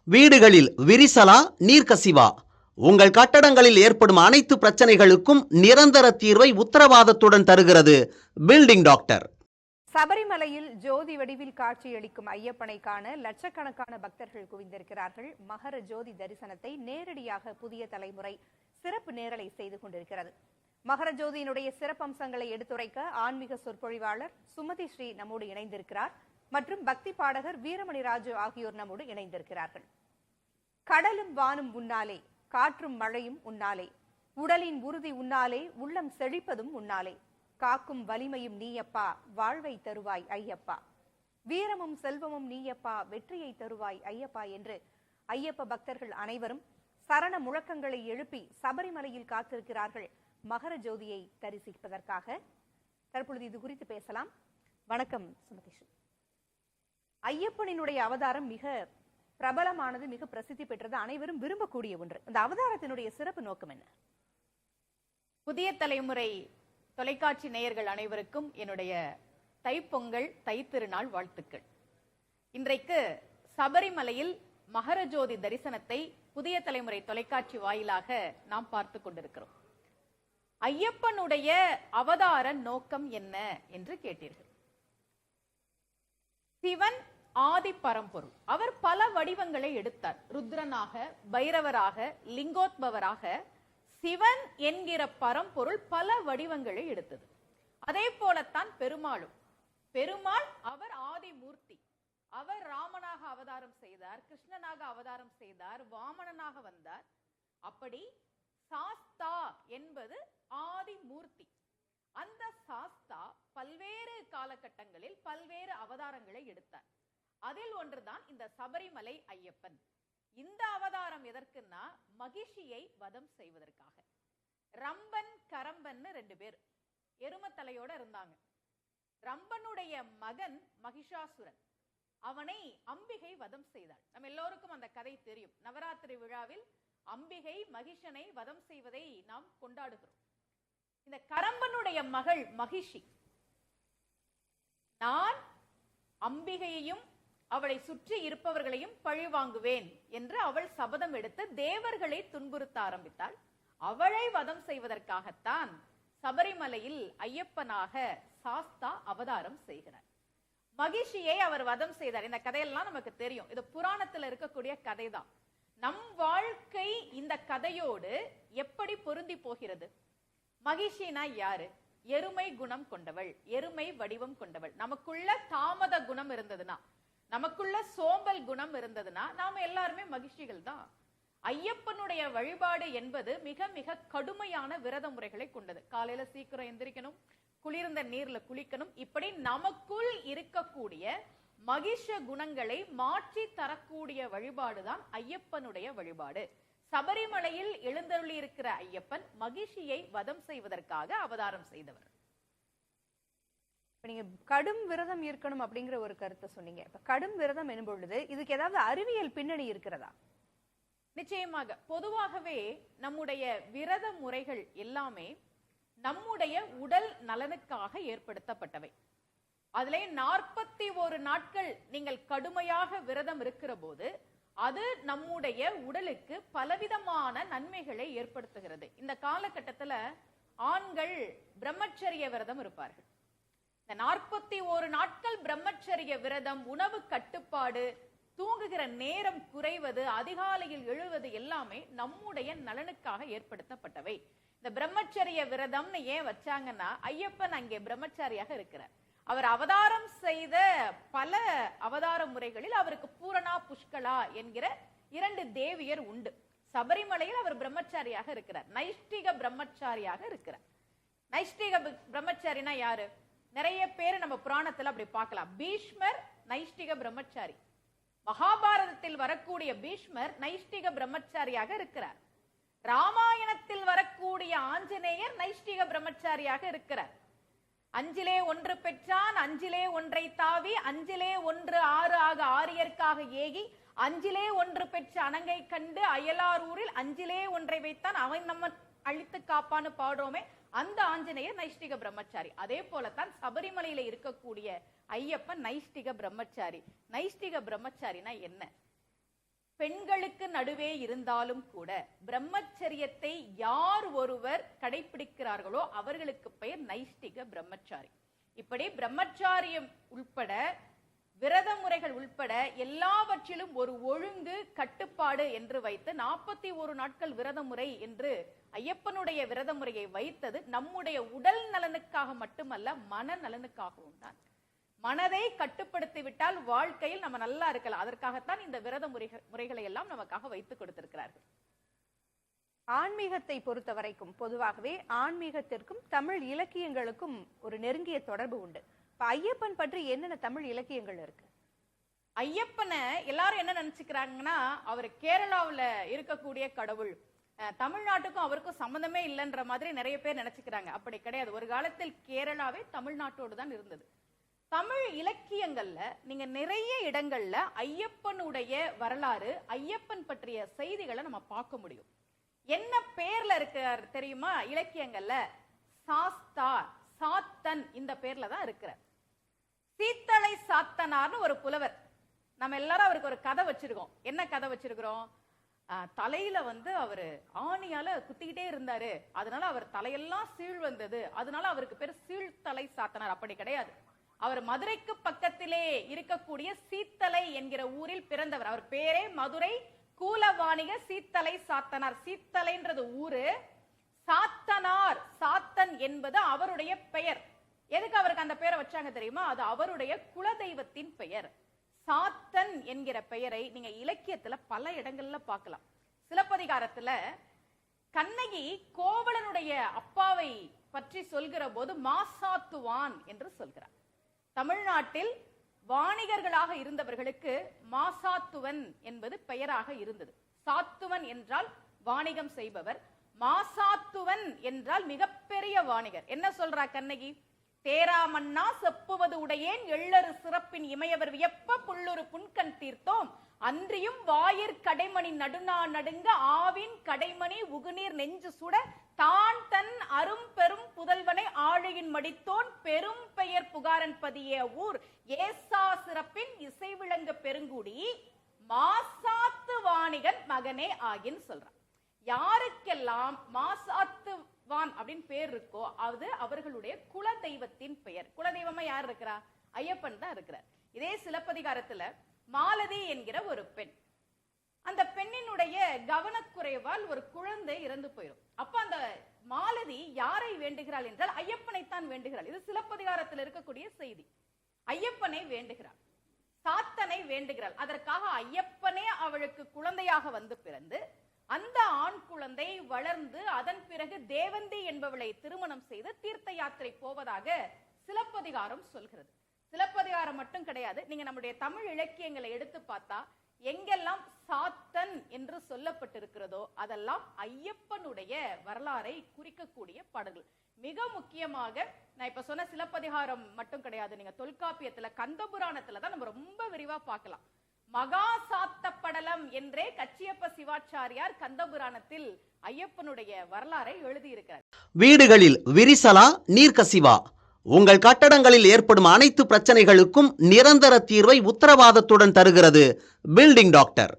வீடுகளில் விரிசலா நீர்க்கசிவா? உங்கள் கட்டடங்களில் ஏற்படும் அனைத்து பிரச்சனைகளுக்கும் நிரந்தர தீர்வை உத்தரவாதத்துடன் தருகிறது பில்டிங் டாக்டர். சபரிமலையில் ஜோதி வடிவில் காட்சியளிக்கும் ஐயப்பனை காண லட்சக்கணக்கான பக்தர்கள் குவிந்திருக்கிறார்கள். மகர ஜோதி தரிசனத்தை நேரடியாக புதிய தலைமுறை சிறப்பு நேரலை செய்து கொண்டிருக்கிறது. மகர ஜோதியினுடைய சிறப்பம்சங்களை எடுத்துரைக்க ஆன்மீக சொற்பொழிவாளர் சுமதி ஸ்ரீ நம்மோடு இணைந்திருக்கிறார் மற்றும் பக்தி பாடகர் வீரமணி ராஜு ஆகியோர் நம்மோடு இணைந்திருக்கிறார்கள். கடலும் வானும் உன்னாலே, காற்றும் மழையும் உன்னாலே, உடலின் உறுதி உன்னாலே, உள்ளம் செழிப்பதும் உன்னாலே, காக்கும் வலிமையும் நீயப்பா, வாழ்வை தருவாய் ஐயப்பா, வீரமும் செல்வமும் நீயப்பா, வெற்றியை தருவாய் ஐயப்பா என்று ஐயப்ப பக்தர்கள் அனைவரும் சரண முழக்கங்களை எழுப்பி சபரிமலையில் காத்திருக்கிறார்கள் மகர ஜோதியை தரிசிப்பதற்காக. தற்பொழுது இது குறித்து பேசலாம். வணக்கம் சுமதி. ஐயப்பனினுடைய அவதாரம் மிக பிரபலமானது, மிக பிரசித்தி பெற்றது, அனைவரும் விரும்பக்கூடிய ஒன்று. அந்த அவதாரத்தினுடைய சிறப்பு நோக்கம் என்ன? புதிய தலைமுறை தொலைக்காட்சி நேயர்கள் அனைவருக்கும் என்னுடைய தைப்பொங்கல் தைத்திருநாள் வாழ்த்துக்கள். இன்றைக்கு சபரிமலையில் மகர ஜோதி தரிசனத்தை புதிய தலைமுறை தொலைக்காட்சி வாயிலாக நாம் பார்த்து கொண்டிருக்கிறோம். ஐயப்பனுடைய அவதார நோக்கம் என்ன என்று கேட்டீர்கள். சிவன் ஆதி பரம்பொருள். அவர் பல வடிவங்களை எடுத்தார். ருத்ரனாக, பைரவராக, லிங்கோத்பவராக சிவன் என்கிற பரம்பொருள் பல வடிவங்களை எடுத்தது. அதே போலத்தான் பெருமாளும். பெருமாள் அவர் ஆதிமூர்த்தி. அவர் ராமனாக அவதாரம் செய்தார், கிருஷ்ணனாக அவதாரம் செய்தார், வாமனனாக வந்தார். அப்படி சாஸ்தா என்பது ஆதிமூர்த்தி. அந்த சாஸ்தா பல்வேறு காலகட்டங்களில் பல்வேறு அவதாரங்களை எடுத்தார். அதில் ஒன்றுதான் இந்த சபரிமலை ஐயப்பன். இந்த அவதாரம் எதற்குன்னா மகிஷியை வதம் செய்வதற்காக. ரம்பன் கரம்பன்னு 2 பேர் எருமத்தலையோட இருந்தாங்க. ரம்பனுடைய மகன் மகிஷாசுரன். அவனை அம்பிகை வதம் செய்தாள். நம்ம எல்லோருக்கும் அந்த கதை தெரியும். நவராத்திரி விழாவில் அம்பிகை மகிஷனை வதம் செய்வதை நாம் கொண்டாடுகிறோம். இந்த கரம்பனுடைய மகள் மகிஷி, நான் அம்பிகையையும் அவளை சுற்றி இருப்பவர்களையும் பழி வாங்குவேன் என்று அவள் சபதம் எடுத்து தேவர்களை துன்புறுத்த ஆரம்பித்தாள். அவளை வதம் செய்வதற்காகத்தான் சபரிமலையில் ஐயப்பனாக சாஸ்தா அவதாரம் செய்கிறார். மகிஷியை அவர் வதம் செய்தார். இந்த கதையெல்லாம் நமக்கு தெரியும். இது புராணத்தில் இருக்கக்கூடிய கதை தான். நம் வாழ்க்கை இந்த கதையோடு எப்படி பொருந்தி போகிறது? மகிஷினா யாரு? எருமை குணம் கொண்டவள், எருமை வடிவம் கொண்டவள். நமக்குள்ள தாமத குணம் இருந்ததுன்னா, நமக்குள்ள சோம்பல் குணம் இருந்ததுன்னா நாம எல்லாருமே மகிழ்ச்சிகள் தான். ஐயப்பனுடைய வழிபாடு என்பது மிக மிக கடுமையான விரத முறைகளை கொண்டது. காலையில சீக்கிரம் எந்திரிக்கணும், குளிர்ந்த நீர்ல குளிக்கணும். இப்படி நமக்குள் இருக்கக்கூடிய மகிஷ குணங்களை மாற்றி தரக்கூடிய வழிபாடுதான் ஐயப்பனுடைய வழிபாடு. சபரிமலையில் எழுந்தருளி இருக்கிற ஐயப்பன் மகிஷியை வதம் செய்வதற்காக அவதாரம் செய்தவர். நீங்க கடும் விரதம் இருக்கணும் அப்படிங்கிற ஒரு கருத்தை சொன்னீங்க. இப்ப கடும் விரதம் எனும் பொழுது இதுக்கு ஏதாவது அறிவியல் பின்னணி இருக்கிறதா? நிச்சயமாக. பொதுவாகவே நம்முடைய விரத முறைகள் எல்லாமே நம்முடைய உடல் நலனுக்காக ஏற்படுத்தப்பட்டவை. அதிலே 41 நாட்கள் நீங்கள் கடுமையாக விரதம் இருக்கிற போது அது நம்முடைய உடலுக்கு பலவிதமான நன்மைகளை ஏற்படுத்துகிறது. இந்த காலகட்டத்தில் ஆண்கள் பிரம்மச்சரிய விரதம் இருப்பார்கள். இந்த 41 நாட்கள் பிரம்மச்சரிய விரதம், உணவு கட்டுப்பாடு, தூங்குகிற நேரம் குறைவது, அதிகாலையில் எழுவது எல்லாமே நம்முடைய நலனுக்காக ஏற்படுத்தப்பட்டவை. இந்த பிரம்மச்சரிய விரதம்னு ஏன் வச்சாங்கன்னா ஐயப்பன் அங்கே பிரம்மச்சாரியாக இருக்கிறார். அவர் அவதாரம் செய்த பல அவதார முறைகளில் அவருக்கு பூரணா புஷ்கலா என்கிற 2 தேவியர் உண்டு. சபரிமலையில் அவர் பிரம்மச்சாரியாக இருக்கிறார், நைஷ்டிக பிரம்மச்சாரியாக இருக்கிறார். நைஷ்டிக பிரம்மச்சாரினா யாரு? நிறைய பேர் நம்ம புராணத்துல அப்படி பார்க்கலாம். பீஷ்மர் நைஷ்டிக பிரம்மச்சாரி. மகாபாரதத்தில் வரக்கூடிய பீஷ்மர் நைஷ்டிக பிரம்மச்சாரியாக இருக்கிறார். ராமாயணத்தில் வரக்கூடிய ஆஞ்சநேயர் நைஷ்டிக பிரம்மச்சாரியாக இருக்கிறார். 5லே 1 பெற்றான், 5லே 1 தாவி, 5லே 1 6 ஆக ஆரியர்க்காக ஏகி, 5லே 1 பெற்ற அணங்கை கண்டு அயலார் ஊரில் 5லே 1 வைத்தான், அவன் நம்ம அழித்து காப்பான்னு பாடுறோமே, அந்த ஆஞ்சநேயர் நைஷ்டிக பிரம்மச்சாரி. அதே போலத்தான் சபரிமலையில இருக்கக்கூடிய ஐயப்பன் நைஷ்டிக பிரம்மச்சாரி. நைஷ்டிக பிரம்மச்சாரினா என்ன? பெண்களுக்கு நடுவே இருந்தாலும் கூட பிரம்மச்சரியத்தை யார் ஒருவர் கடைபிடிக்கிறார்களோ அவர்களுக்கு பெயர் நைஷ்டிக பிரம்மச்சாரி. இப்படி பிரம்மச்சாரியம் உள்பட விரத முறைகள் உள்பட எல்லாவற்றிலும் ஒரு ஒழுங்கு கட்டுப்பாடு என்று வைத்து 41 நாட்கள் விரத முறை என்று ஐயப்பனுடைய விரத முறையை வைத்தது நம்முடைய உடல் நலனுக்காக மட்டுமல்ல, மன நலனுக்காகவும் தான். மனதை கட்டுப்படுத்தி விட்டால் வாழ்க்கையில் நம்ம நல்லா இருக்கலாம். அதற்காகத்தான் இந்த விரத முறைகளை எல்லாம் நமக்காக வைத்துக் கொடுத்திருக்கிறார்கள். ஆன்மீகத்தை பொறுத்த வரைக்கும் பொதுவாகவே ஆன்மீகத்திற்கும் தமிழ் இலக்கியங்களுக்கும் ஒரு நெருங்கிய தொடர்பு உண்டு. இப்ப ஐயப்பன் பற்றி என்னென்ன தமிழ் இலக்கியங்கள் இருக்கு? ஐயப்பனை எல்லாரும் என்ன நினைச்சுக்கிறாங்கன்னா, அவர் கேரளாவுல இருக்கக்கூடிய கடவுள், தமிழ்நாட்டுக்கும் அவருக்கும் சம்பந்தமே இல்லைன்ற மாதிரி நிறைய பேர் நினைச்சுக்கிறாங்க. அப்படி கிடையாது. ஒரு காலத்தில் கேரளாவே தமிழ்நாட்டோடு தான் இருந்தது. தமிழ் இலக்கியங்கள்ல நீங்க நிறைய இடங்கள்ல ஐயப்பனுடைய வரலாறு, ஐயப்பன் பற்றிய செய்திகளை நம்ம பார்க்க முடியும். என்ன பேர்ல இருக்கார் தெரியுமா? இலக்கியங்கள்ல சாஸ்தா, சாத்தன் இந்த பேர்ல தான் இருக்கிறார். சீத்தலை சாத்தனார்னு ஒரு புலவர். நம்ம எல்லாரும் அவருக்கு ஒரு கதை வச்சிருக்கோம். என்ன கதை வச்சிருக்கிறோம்? தலையில அவரு ஆணியால குத்திக்கிட்டே இருந்தாரு, அதனால அவர் தலையெல்லாம் சீழ் வந்தது, அதனால அவருக்கு பேர் சீழ்த்தலை சாத்தனார். அப்படி கிடையாது. அவர் மதுரைக்கு பக்கத்திலே இருக்கக்கூடிய சீத்தலை என்கிற ஊரில் பிறந்தவர். அவர் பேரே மதுரை கூலவாணிக சீத்தலை சாத்தனார். சீத்தலைன்றது ஊரு, சாத்தனார், சாத்தன் என்பது அவருடைய பெயர். எதுக்கு அவருக்கு அந்த பெயரை வச்சாங்க தெரியுமா? அது அவருடைய குலதெய்வத்தின் பெயர். சாத்தன் என்கிற பெயரை நீங்க இலக்கியத்துல பல இடங்கள்ல பார்க்கலாம். சிலப்பதிகாரத்துல கண்ணகி கோவலனுடைய அப்பாவை பற்றி சொல்கிற போது மாசாத்துவான் என்று சொல்கிறார். தமிழ்நாட்டில் வாணிகர்களாக இருந்தவர்களுக்கு மாசாத்துவன் என்பது பெயராக இருந்தது. சாத்துவன் என்றால் வாணிகம் செய்பவர், மாசாத்துவன் என்றால் மிகப்பெரிய வாணிகர். என்ன சொல்றா கண்ணகி? தேராமன்னா செப்புவது உடையேன் எள்ளரு சிறப்பின் இமையவர் வியப்ப புள்ளொரு புன்கண் தீர்த்தோம் அன்றியும் வாயிற் கடைமணி நடுநா நடுங்க ஆவின் கடைமணி உகுநீர் நெஞ்சு சுட தான் தன் அரும் பெரும் புதல்வனை ஆழியின் மடித்தோன் பெரும் பெயர் புகாரன் பதிய ஊர் ஏசா சிறப்பின் இசை விளங்க பெருங்குடி மாசாத்து வாணிகன் மகனே ஆகின்னு சொல்றான். யாருக்கெல்லாம் மாசாத்துவான் அப்படின்னு பேர் இருக்கோ அது அவர்களுடைய குல தெய்வத்தின் பெயர். குலதெய்வமா யார் இருக்கிறா? ஐயப்பன் தான் இருக்கிறார். இதே சிலப்பதிகாரத்துல மாலதி என்கிற ஒரு பெண், அந்த பெண்ணினுடைய கவனக்குறைவால் ஒரு குழந்தை இறந்து போயிடும். அப்ப அந்த மாலதி யாரை வேண்டுகிறாள் என்றால் ஐயப்பனைத்தான் வேண்டுகிறாள். இது சிலப்பதிகாரத்தில் இருக்கக்கூடிய செய்தி. ஐயப்பனை வேண்டுகிறாள், சாத்தனை வேண்டுகிறாள். அதற்காக ஐயப்பனே அவளுக்கு குழந்தையாக வந்து பிறந்து அந்த ஆண் குழந்தை வளர்ந்து அதன் பிறகு தேவந்தி என்பவளை திருமணம் செய்து தீர்த்த யாத்திரை போவதாக சிலப்பதிகாரம் சொல்கிறது. சிலப்பதிகாரம் மட்டும் கிடையாது, நீங்க நம்முடைய தமிழ் இலக்கியங்களை எடுத்து பார்த்தா எங்கெல்லாம் சாத்தன் என்று சொல்லப்பட்டிருக்கிறதோ அதெல்லாம் ஐயப்பனுடைய வரலாறை குறிக்கக்கூடிய பாடல்கள். மிக முக்கியமாக நான் இப்ப சொன்ன சிலப்பதிகாரம் மட்டும் கிடையாது, நீங்க தொல்காப்பியத்துல கந்தபுராணத்துல தான் நம்ம ரொம்ப விரிவா பார்க்கலாம். மகா சாத்த படலம் என்றே கச்சியப்ப சிவாச்சாரியார் கந்தபுராணத்தில் ஐயப்பனுடைய வரலாறை எழுதியிருக்கிறார். வீடுகளில் விரிசலா, நீர்க்கசிவா, உங்கள் கட்டடங்களில் ஏற்படும் அனைத்து பிரச்சனைகளுக்கும் நிரந்தர தீர்வை உத்தரவாதத்துடன் தருகிறது பில்டிங் டாக்டர்.